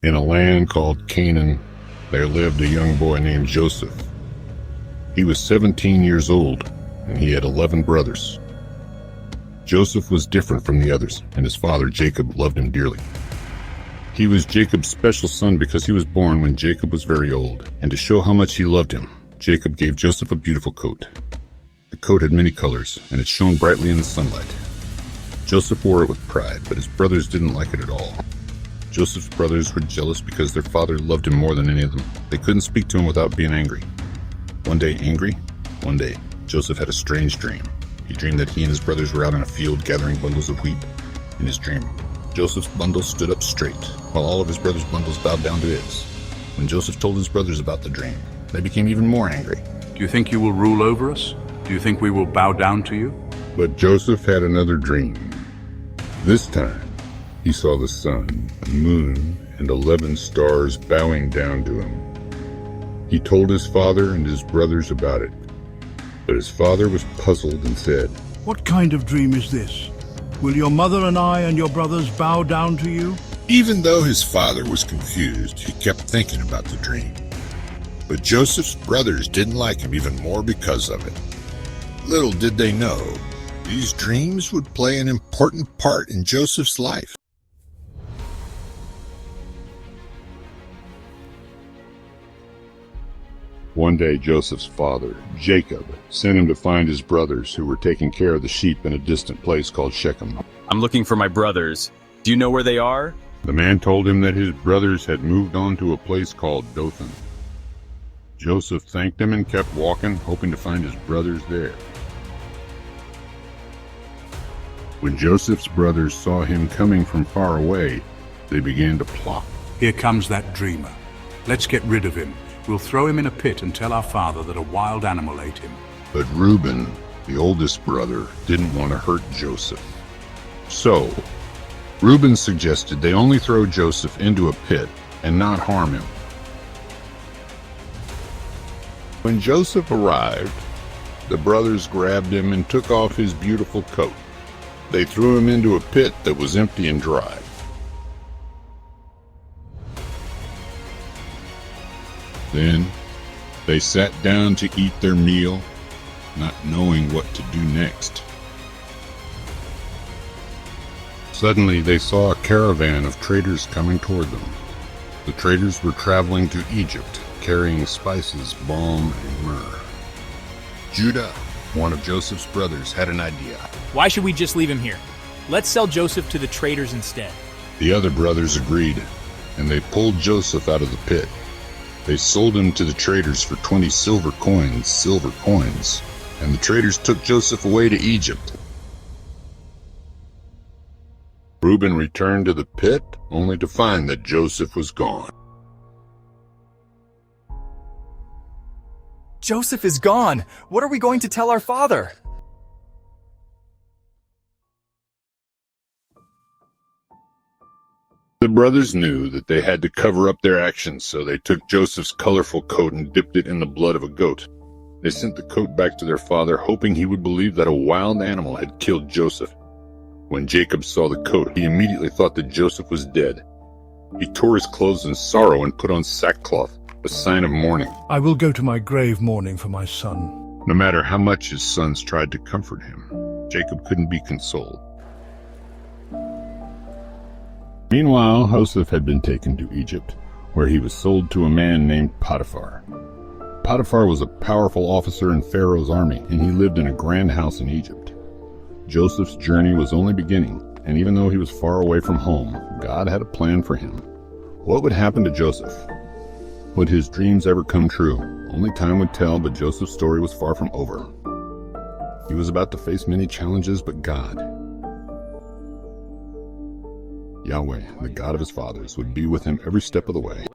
In a land called Canaan, there lived a young boy named Joseph. He was 17 years old, and he had 11 brothers. Joseph was different from the others, and his father Jacob loved him dearly. He was Jacob's special son because he was born when Jacob was very old, and to show how much he loved him, Jacob gave Joseph a beautiful coat. The coat had many colors, and it shone brightly in the sunlight. Joseph wore it with pride, but his brothers didn't like it at all. Joseph's brothers were jealous because their father loved him more than any of them. They couldn't speak to him without being angry. One day, Joseph had a strange dream. He dreamed that he and his brothers were out in a field gathering bundles of wheat. In his dream, Joseph's bundle stood up straight, while all of his brothers' bundles bowed down to his. When Joseph told his brothers about the dream, they became even more angry. Do you think you will rule over us? Do you think we will bow down to you? But Joseph had another dream. This time, he saw the sun, the moon, and 11 stars bowing down to him. He told his father and his brothers about it. But his father was puzzled and said, "What kind of dream is this? Will your mother and I and your brothers bow down to you?" Even though his father was confused, he kept thinking about the dream. But Joseph's brothers didn't like him even more because of it. Little did they know, these dreams would play an important part in Joseph's life. One day, Joseph's father, Jacob, sent him to find his brothers who were taking care of the sheep in a distant place called Shechem. "I'm looking for my brothers. Do you know where they are?" The man told him that his brothers had moved on to a place called Dothan. Joseph thanked him and kept walking, hoping to find his brothers there. When Joseph's brothers saw him coming from far away, they began to plot. Here comes that dreamer. Let's get rid of him. We'll throw him in a pit and tell our father that a wild animal ate him. But Reuben, the oldest brother, didn't want to hurt Joseph. So, Reuben suggested they only throw Joseph into a pit and not harm him. When Joseph arrived, the brothers grabbed him and took off his beautiful coat. They threw him into a pit that was empty and dry. Then they sat down to eat their meal, not knowing what to do next. Suddenly they saw a caravan of traders coming toward them. The traders were traveling to Egypt, carrying spices, balm, and myrrh. Judah, one of Joseph's brothers, had an idea. "Why should we just leave him here? Let's sell Joseph to the traders instead." The other brothers agreed, and they pulled Joseph out of the pit. They sold him to the traders for 20 silver coins, and the traders took Joseph away to Egypt. Reuben returned to the pit, only to find that Joseph was gone. "Joseph is gone! What are we going to tell our father?" The brothers knew that they had to cover up their actions, so they took Joseph's colorful coat and dipped it in the blood of a goat. They sent the coat back to their father, hoping he would believe that a wild animal had killed Joseph. When Jacob saw the coat, he immediately thought that Joseph was dead. He tore his clothes in sorrow and put on sackcloth, a sign of mourning. "I will go to my grave mourning for my son." No matter how much his sons tried to comfort him, Jacob couldn't be consoled. Meanwhile, Joseph had been taken to Egypt, where he was sold to a man named Potiphar. Potiphar was a powerful officer in Pharaoh's army, and he lived in a grand house in Egypt. Joseph's journey was only beginning, and even though he was far away from home, God had a plan for him. What would happen to Joseph? Would his dreams ever come true? Only time would tell, but Joseph's story was far from over. He was about to face many challenges, but God, Yahweh, the God of his fathers, would be with him every step of the way.